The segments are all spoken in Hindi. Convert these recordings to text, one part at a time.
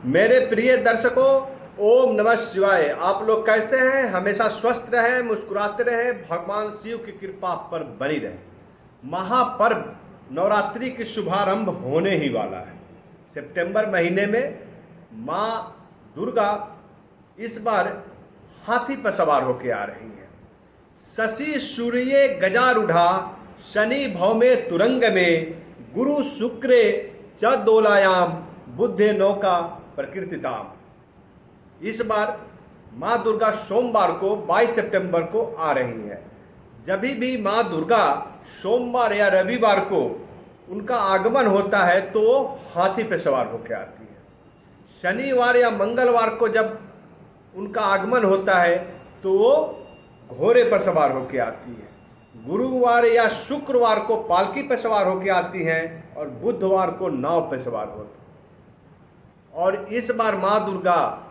मेरे प्रिय दर्शकों, ओम नमः शिवाय। आप लोग कैसे हैं? हमेशा स्वस्थ रहें, मुस्कुराते रहें, भगवान शिव की कृपा आप पर बनी रहे। महापर्व नवरात्रि की शुभारंभ होने ही वाला है। सितंबर महीने में माँ दुर्गा इस बार हाथी पर सवार होकर आ रही हैं। शशि सूर्ये गजारूढ़ा, शनि भौमे तुरंग में, गुरु शुक्रे च दोलायाम, बुद्धे नौका प्रकृतिताम। इस बार माँ दुर्गा सोमवार को 22 सितंबर को आ रही है। जब भी माँ दुर्गा सोमवार या रविवार को उनका आगमन होता है तो वो हाथी पर सवार होकर आती है। शनिवार या मंगलवार को जब उनका आगमन होता है तो वो घोड़े पर सवार होकर आती है। गुरुवार या शुक्रवार को पालकी पर सवार होकर आती हैं और बुधवार को नाव पर सवार होती है। और इस बार माँ दुर्गा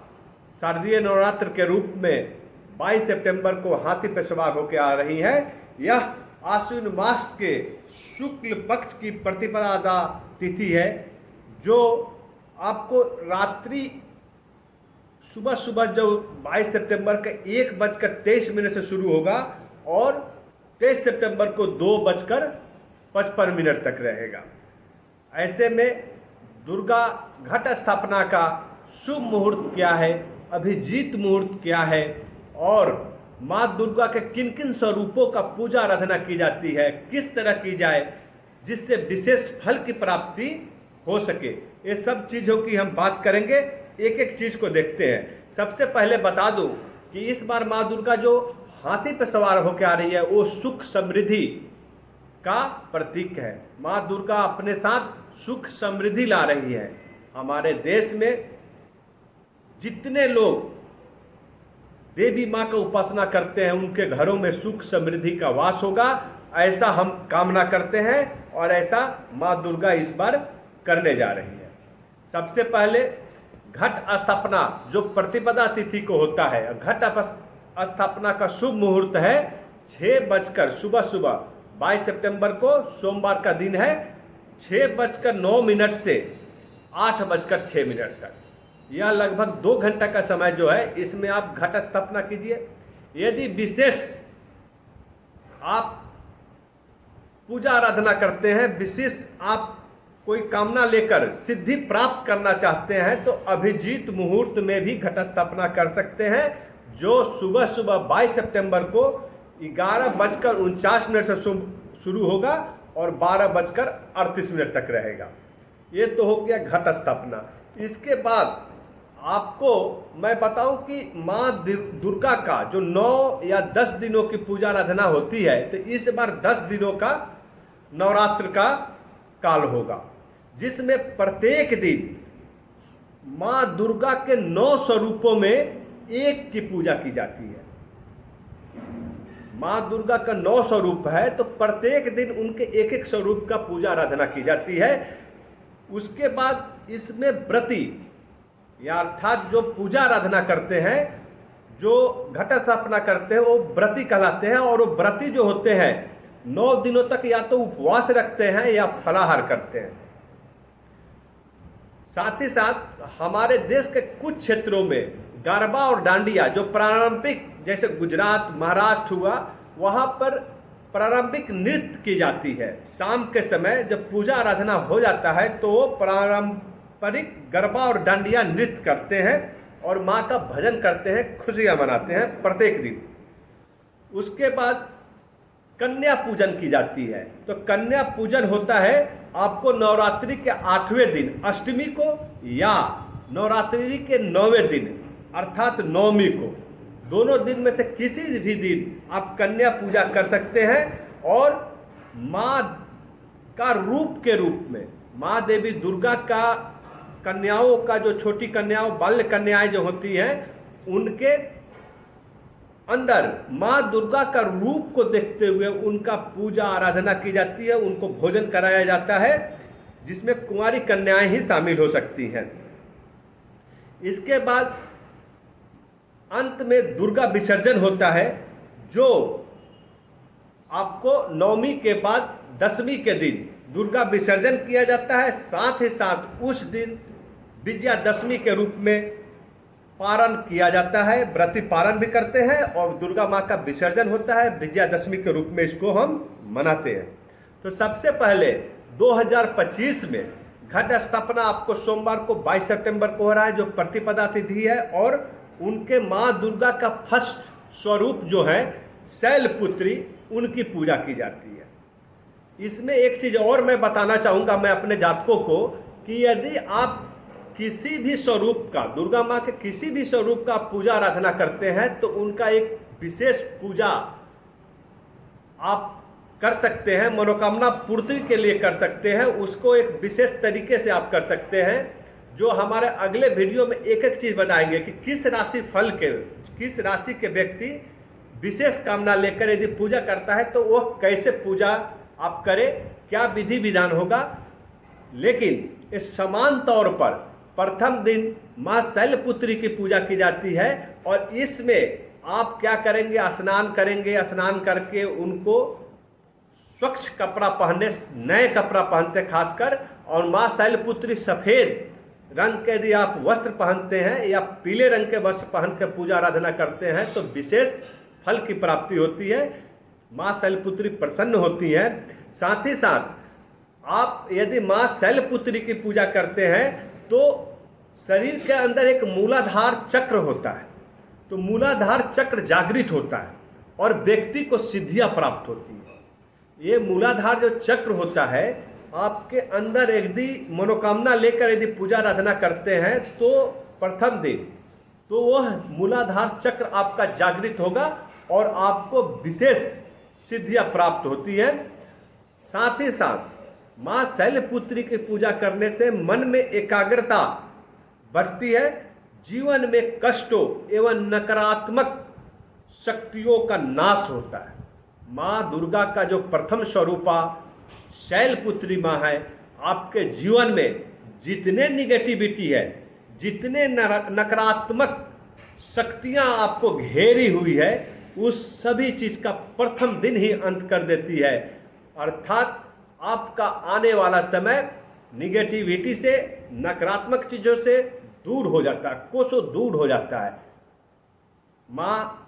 शारदीय नवरात्र के रूप में 22 सितंबर को हाथी पर सवार होकर आ रही है। यह आश्विन मास के शुक्ल पक्ष की प्रतिपदा तिथि है, जो आपको रात्रि सुबह सुबह जो 22 सितंबर का 1:23 से शुरू होगा और 23 सितंबर को 2:55 तक रहेगा। ऐसे में दुर्गा घट स्थापना का शुभ मुहूर्त क्या है, अभिजीत मुहूर्त क्या है और माँ दुर्गा के किन किन स्वरूपों का पूजा आराधना की जाती है, किस तरह की जाए जिससे विशेष फल की प्राप्ति हो सके, ये सब चीज़ों की हम बात करेंगे। एक एक चीज़ को देखते हैं। सबसे पहले बता दूं कि इस बार माँ दुर्गा जो हाथी पर सवार होकर आ रही है वो सुख समृद्धि का प्रतीक है। माँ दुर्गा अपने साथ सुख समृद्धि ला रही है। हमारे देश में जितने लोग देवी माँ का उपासना करते हैं उनके घरों में सुख समृद्धि का वास होगा, ऐसा हम कामना करते हैं और ऐसा माँ दुर्गा इस बार करने जा रही है। सबसे पहले घट स्थापना जो प्रतिपदा तिथि को होता है, घट स्थापना का शुभ मुहूर्त है 6 सुबह 22 सितंबर को सोमवार का दिन है, 6:09 से 8:06 तक। यह लगभग 2 घंटा का समय जो है इसमें आप घट स्थापना कीजिए। यदि विशेष आप पूजा आराधना करते हैं, विशेष आप कोई कामना लेकर सिद्धि प्राप्त करना चाहते हैं तो अभिजीत मुहूर्त में भी घट स्थापना कर सकते हैं, जो सुबह 22 सितंबर को 11:49 से शुरू होगा और 12:38 तक रहेगा। ये तो हो गया घट स्थापना। इसके बाद आपको मैं बताऊं कि माँ दुर्गा का जो 9 या 10 दिनों की पूजा आराधना होती है, तो इस बार 10 दिनों का नवरात्र का काल होगा, जिसमें प्रत्येक दिन माँ दुर्गा के 9 स्वरूपों में एक की पूजा की जाती है। माँ दुर्गा का 9 स्वरूप है तो प्रत्येक दिन उनके एक एक स्वरूप का पूजा आराधना की जाती है। उसके बाद इसमें व्रती या अर्थात जो पूजा आराधना करते हैं, जो घट स्थापना करते हैं, वो व्रती कहलाते हैं। और वो व्रती जो होते हैं 9 दिनों तक या तो उपवास रखते हैं या फलाहार करते हैं। साथ ही साथ हमारे देश के कुछ क्षेत्रों में गरबा और डांडिया जो प्रारंभिक, जैसे गुजरात महाराष्ट्र हुआ, वहाँ पर प्रारंभिक नृत्य की जाती है। शाम के समय जब पूजा आराधना हो जाता है तो वो पारंपरिक गरबा और डांडिया नृत्य करते हैं और माँ का भजन करते हैं, खुशियाँ मनाते हैं प्रत्येक दिन। उसके बाद कन्या पूजन की जाती है। तो कन्या पूजन होता है आपको नवरात्रि के 8वें दिन अष्टमी को या नवरात्रि के 9वें दिन अर्थात नवमी को, दोनों दिन में से किसी भी दिन आप कन्या पूजा कर सकते हैं। और माँ का रूप के रूप में माँ देवी दुर्गा का कन्याओं का जो छोटी कन्याओं, बाल्य कन्याएं जो होती हैं, उनके अंदर माँ दुर्गा का रूप को देखते हुए उनका पूजा आराधना की जाती है, उनको भोजन कराया जाता है, जिसमें कुंवारी कन्याएं ही शामिल हो सकती हैं। इसके बाद अंत में दुर्गा विसर्जन होता है, जो आपको नवमी के बाद 10वीं के दिन दुर्गा विसर्जन किया जाता है। साथ ही साथ उस दिन विजयादशमी के रूप में पारण किया जाता है, व्रती पारण भी करते हैं और दुर्गा माँ का विसर्जन होता है विजयादशमी के रूप में, इसको हम मनाते हैं। तो सबसे पहले 2025 में घट स्थापना आपको सोमवार को 22 सितंबर को हो रहा है, जो प्रतिपदा तिथि है, और उनके माँ दुर्गा का फर्स्ट स्वरूप जो है शैलपुत्री, उनकी पूजा की जाती है। इसमें एक चीज और मैं बताना चाहूँगा मैं अपने जातकों को, कि यदि आप किसी भी स्वरूप का, दुर्गा माँ के किसी भी स्वरूप का पूजा आराधना करते हैं तो उनका एक विशेष पूजा आप कर सकते हैं, मनोकामना पूर्ति के लिए कर सकते हैं, उसको एक विशेष तरीके से आप कर सकते हैं, जो हमारे अगले वीडियो में एक एक चीज बताएंगे कि किस राशि के व्यक्ति विशेष कामना लेकर यदि पूजा करता है तो वह कैसे पूजा आप करें, क्या विधि विधान होगा। लेकिन इस समान तौर पर प्रथम दिन माँ शैलपुत्री की पूजा की जाती है, और इसमें आप क्या करेंगे, स्नान करेंगे, स्नान करके उनको स्वच्छ कपड़ा पहनने, नए कपड़ा पहनते खासकर, और माँ शैलपुत्री सफ़ेद रंग के यदि आप वस्त्र पहनते हैं या पीले रंग के वस्त्र पहन के पूजा आराधना करते हैं तो विशेष फल की प्राप्ति होती है, माँ शैलपुत्री प्रसन्न होती है। साथ ही साथ आप यदि माँ शैलपुत्री की पूजा करते हैं तो शरीर के अंदर एक मूलाधार चक्र होता है, तो मूलाधार चक्र जागृत होता है और व्यक्ति को सिद्धियां प्राप्त होती है। ये मूलाधार जो चक्र होता है, आपके अंदर यदि मनोकामना लेकर यदि पूजा आराधना करते हैं तो प्रथम दिन तो वह मूलाधार चक्र आपका जागृत होगा और आपको विशेष सिद्धियां प्राप्त होती है। साथ ही साथ माँ शैलपुत्री की पूजा करने से मन में एकाग्रता बढ़ती है, जीवन में कष्टों एवं नकारात्मक शक्तियों का नाश होता है। माँ दुर्गा का जो प्रथम स्वरूपा शैलपुत्री माँ है, आपके जीवन में जितने निगेटिविटी है, जितने नकारात्मक शक्तियाँ आपको घेरी हुई है, उस सभी चीज़ का प्रथम दिन ही अंत कर देती है। अर्थात आपका आने वाला समय निगेटिविटी से, नकारात्मक चीज़ों से दूर हो जाता है, कोसों दूर हो जाता है। माँ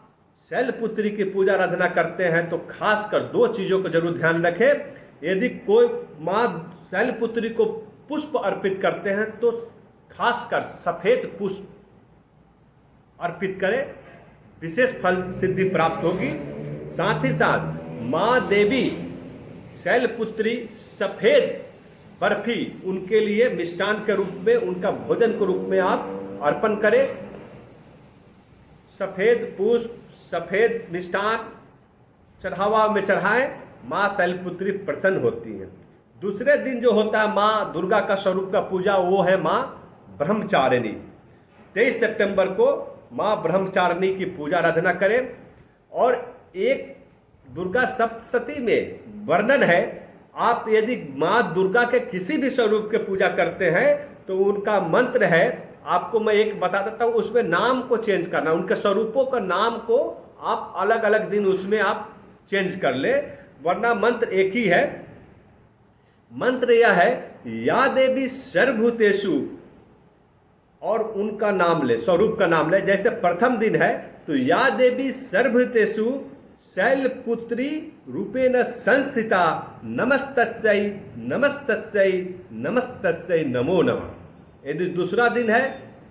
शैलपुत्री की पूजा आराधना करते हैं तो खासकर दो चीज़ों को जरूर ध्यान रखें। यदि कोई माँ शैलपुत्री को पुष्प अर्पित करते हैं तो खासकर सफ़ेद पुष्प अर्पित करें, विशेष फल सिद्धि प्राप्त होगी। साथ ही साथ माँ देवी शैलपुत्री सफ़ेद बर्फी उनके लिए मिष्टान के रूप में, उनका भोजन के रूप में आप अर्पण करें। सफ़ेद पुष्प, सफ़ेद मिष्टान चढ़ावा में चढ़ाएं, माँ शैलपुत्री प्रसन्न होती हैं। दूसरे दिन जो होता है माँ दुर्गा का स्वरूप का पूजा, वो है माँ ब्रह्मचारिणी। 23 सितंबर को माँ ब्रह्मचारिणी की पूजा आराधना करें। और एक दुर्गा सप्तशती में वर्णन है, आप यदि माँ दुर्गा के किसी भी स्वरूप के पूजा करते हैं तो उनका मंत्र है, आपको मैं एक बता देता हूँ, उसमें नाम को चेंज करना, उनके स्वरूपों का नाम को आप अलग अलग दिन उसमें आप चेंज कर ले, वरना मंत्र एक ही है। मंत्र यह है, या देवी सर्वभूतेषु, और उनका नाम ले, स्वरूप का नाम ले। जैसे प्रथम दिन है तो या देवी सर्वभूतेषु शैलपुत्री रूपेण संस्थिता नमस्तस्यै नमस्तस्यै नमस्तस्यै नमो नमः। यदि दूसरा दिन है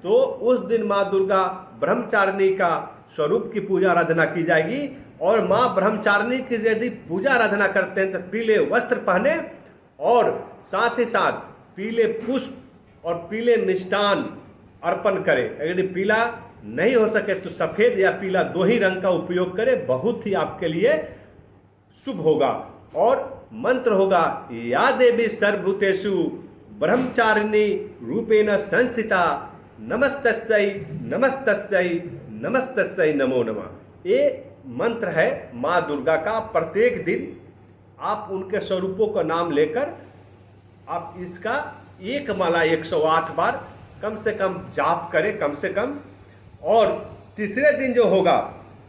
तो उस दिन माँ दुर्गा ब्रह्मचारिणी का स्वरूप की पूजा आराधना की जाएगी। और माँ ब्रह्मचारिणी की यदि पूजा आराधना करते हैं तो पीले वस्त्र पहने और साथ ही साथ पीले पुष्प और पीले मिष्टान अर्पण करें। यदि पीला नहीं हो सके तो सफ़ेद या पीला दो ही रंग का उपयोग करें, बहुत ही आपके लिए शुभ होगा। और मंत्र होगा, या देवी सर्वभूतेषु ब्रह्मचारिणी रूपेण संस्थिता नमस्तस्यै नमस्तस्यै नमस्तस्यै नमो नमः। ये मंत्र है माँ दुर्गा का। प्रत्येक दिन आप उनके स्वरूपों का नाम लेकर आप इसका एक माला 108 बार कम से कम जाप करें, कम से कम। और तीसरे दिन जो होगा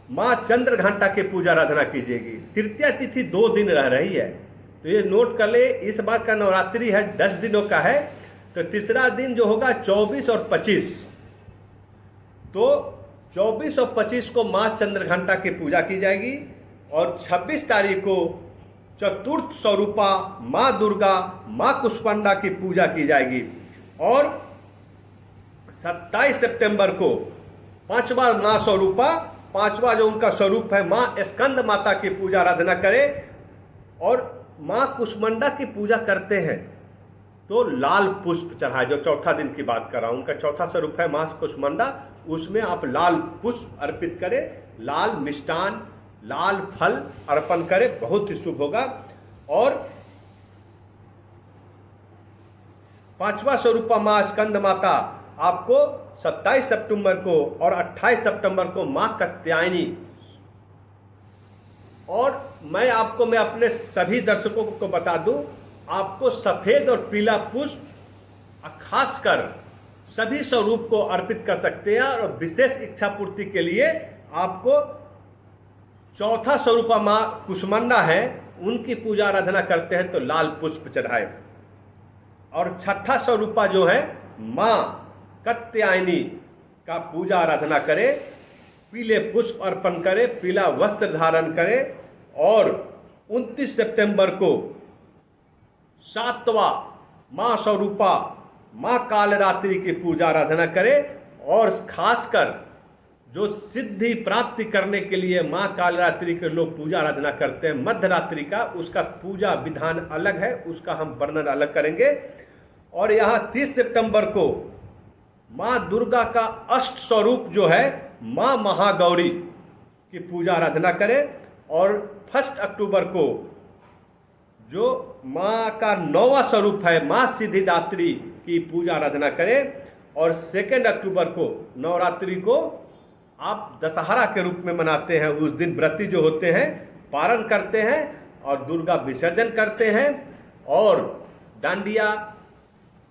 माँ चंद्रघंटा की पूजा आराधना कीजिएगी। तृतीया तिथि 2 दिन रह रही है, तो ये नोट कर ले, इस बार का नवरात्रि है 10 दिनों का है। तो तीसरा दिन जो होगा 24 और 25, तो 24 और 25 को माँ चंद्रघंटा की पूजा की जाएगी और 26 तारीख को चतुर्थ स्वरूपा माँ दुर्गा माँ कुष्मांडा की पूजा की जाएगी और 27 सितंबर को पांचवा माँ स्वरूपा, पांचवा जो उनका स्वरूप है माँ स्कंद माता की पूजा आराधना करें। और माँ कुष्मांडा की पूजा करते हैं तो लाल पुष्प चढ़ाए, जो चौथा दिन की बात कर रहा हूँ, उनका चौथा स्वरूप है माँ कुष्मांडा, उसमें आप लाल पुष्प अर्पित करें, लाल मिष्टान, लाल फल अर्पण करें, बहुत ही शुभ होगा। और पांचवा स्वरूपा माँ स्कंद माता आपको 27 सितंबर को और 28 सितंबर को माँ कात्यायनी। और मैं अपने सभी दर्शकों को बता दूं, आपको सफेद और पीला पुष्प खासकर सभी स्वरूप को अर्पित कर सकते हैं। और विशेष इच्छा पूर्ति के लिए आपको चौथा स्वरूपा माँ कुष्मांडा है, उनकी पूजा आराधना करते हैं तो लाल पुष्प चढ़ाए। और छठा स्वरूपा जो है माँ कात्यायनी का पूजा आराधना करें, पीले पुष्प अर्पण करें, पीला वस्त्र धारण करें। और 29 सितंबर को सातवां माँ स्वरूपा माँ कालरात्रि की पूजा आराधना करें। और खासकर जो सिद्धि प्राप्ति करने के लिए माँ कालरात्रि के लोग पूजा आराधना करते हैं मध्यरात्रि का, उसका पूजा विधान अलग है, उसका हम वर्णन अलग करेंगे। और यहाँ 30 सितंबर को माँ दुर्गा का अष्ट स्वरूप जो है माँ महागौरी की पूजा आराधना करें। और 1 अक्टूबर को जो माँ का 9वां स्वरूप है माँ सिद्धिदात्री की पूजा आराधना करें। और 2 अक्टूबर को नवरात्रि को आप दशहरा के रूप में मनाते हैं। उस दिन व्रती जो होते हैं पारण करते हैं और दुर्गा विसर्जन करते हैं और डांडिया,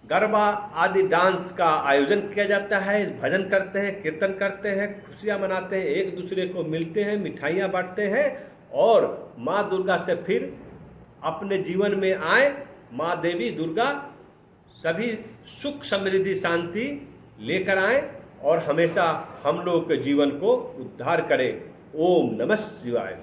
गरबा आदि डांस का आयोजन किया जाता है, भजन करते हैं, कीर्तन करते हैं, खुशियाँ मनाते हैं, एक दूसरे को मिलते हैं, मिठाइयाँ बांटते हैं और माँ दुर्गा से फिर अपने जीवन में आए। माँ देवी दुर्गा सभी सुख समृद्धि शांति लेकर आए और हमेशा हम लोग के जीवन को उद्धार करें। ओम नमः शिवाय।